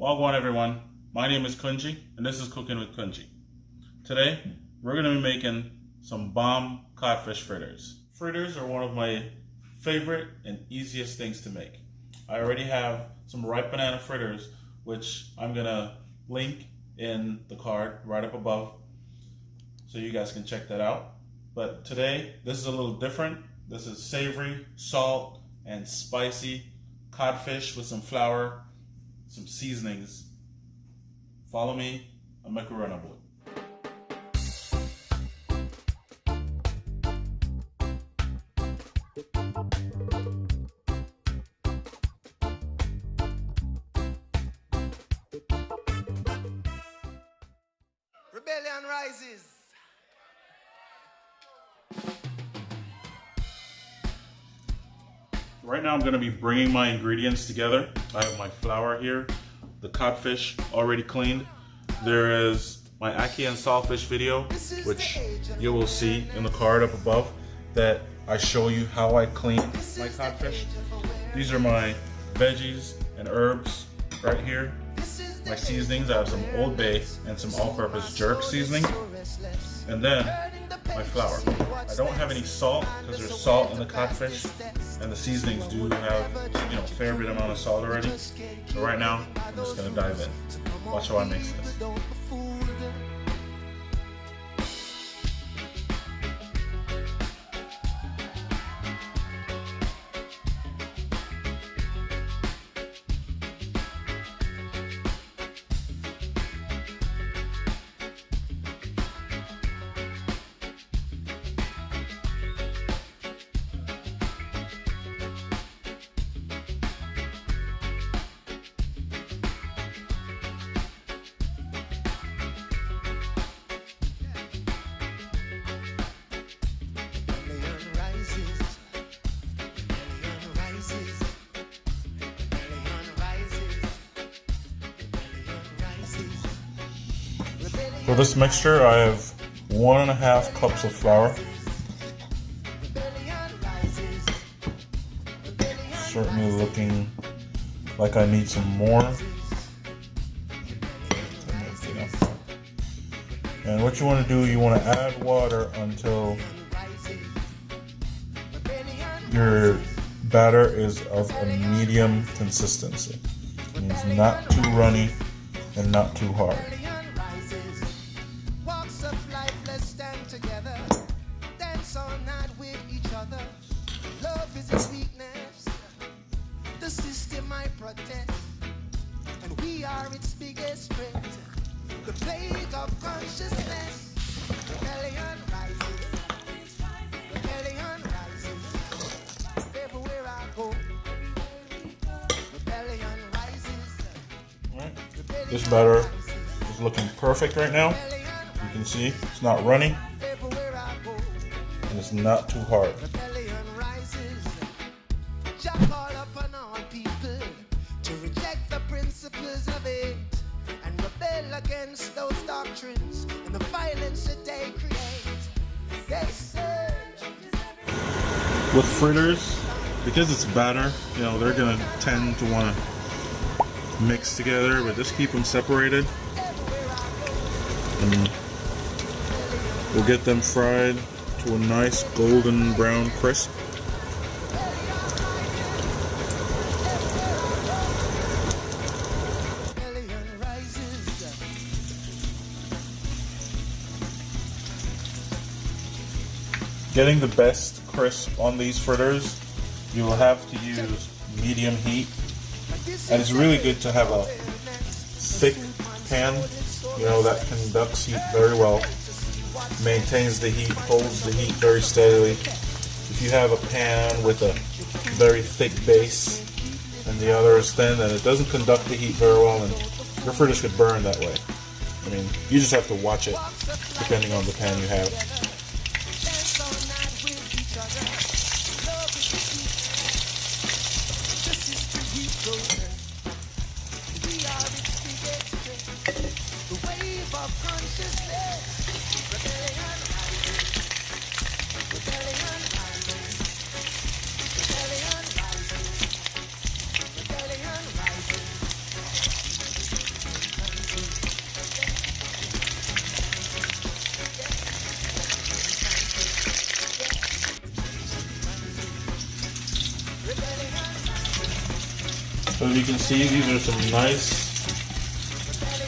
Wagwan everyone, my name is Kunji and this is Cooking with Kunji. Today we're going to be making some bomb codfish fritters. Fritters are one of my favorite and easiest things to make. I already have some ripe banana fritters which I'm going to link in the card right up above so you guys can check that out. But today this is a little different. This is savory, salt, and spicy codfish with some flour, some seasonings. Follow me, I'm Macarona Boy. Rebellion rises. Right now I'm going to be bringing my ingredients together. I have my flour here, the codfish already cleaned. There is my ackee and saltfish video, which you will see in the card up above, that I show you how I clean my codfish. These are my veggies and herbs right here. My seasonings, I have some Old Bay and some all-purpose jerk seasoning. And then my flour. I don't have any salt because there's salt in the codfish, and the seasonings do have, a fair bit amount of salt already. So right now, I'm just gonna dive in. Watch how I mix this. For this mixture, I have 1.5 cups of flour. Certainly looking like I need some more. And what you want to do, you want to add water until your batter is of a medium consistency. It means not too runny and not too hard. Love is its weakness, the system I protest, and we are its biggest strength. The plague of consciousness, rebellion rises, rebellion rises, everywhere I go, rebellion rises. Right. This batter is looking perfect right now. You can see it's not runny and it's not too hard. Call upon all people to reject the principles of it and rebel against those doctrines and the violence that they create. They say with fritters, because it's batter, they're gonna tend to want to mix together, but just keep them separated. And we'll get them fried to a nice golden brown crisp. Getting the best crisp on these fritters, you will have to use medium heat, and it's really good to have a thick pan, that conducts heat very well, maintains the heat, holds the heat very steadily. If you have a pan with a very thick base and the other is thin, then it doesn't conduct the heat very well, and your fritters could burn that way. You just have to watch it depending on the pan you have. So as you can see, these are some nice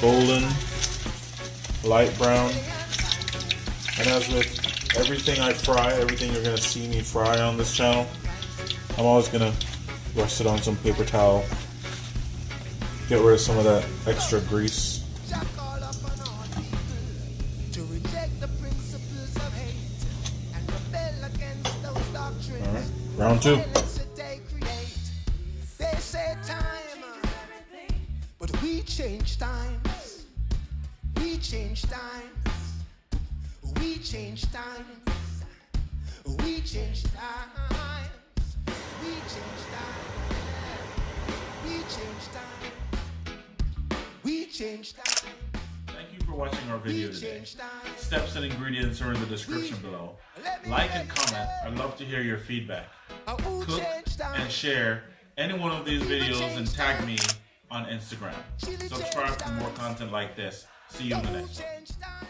golden, light brown. And as with everything I fry, everything you're gonna see me fry on this channel, I'm always gonna rest it on some paper towel. Get rid of some of that extra grease. Alright, round two. They say time, but we change times. We change times. We change times. We change times. We change times. We change times. We change times. Thank you for watching our video today. Steps and ingredients are in the description below. Like and comment. I'd love to hear your feedback. Cook and share any one of these videos and tag me on Instagram. Subscribe for more content like this. See you in the next one.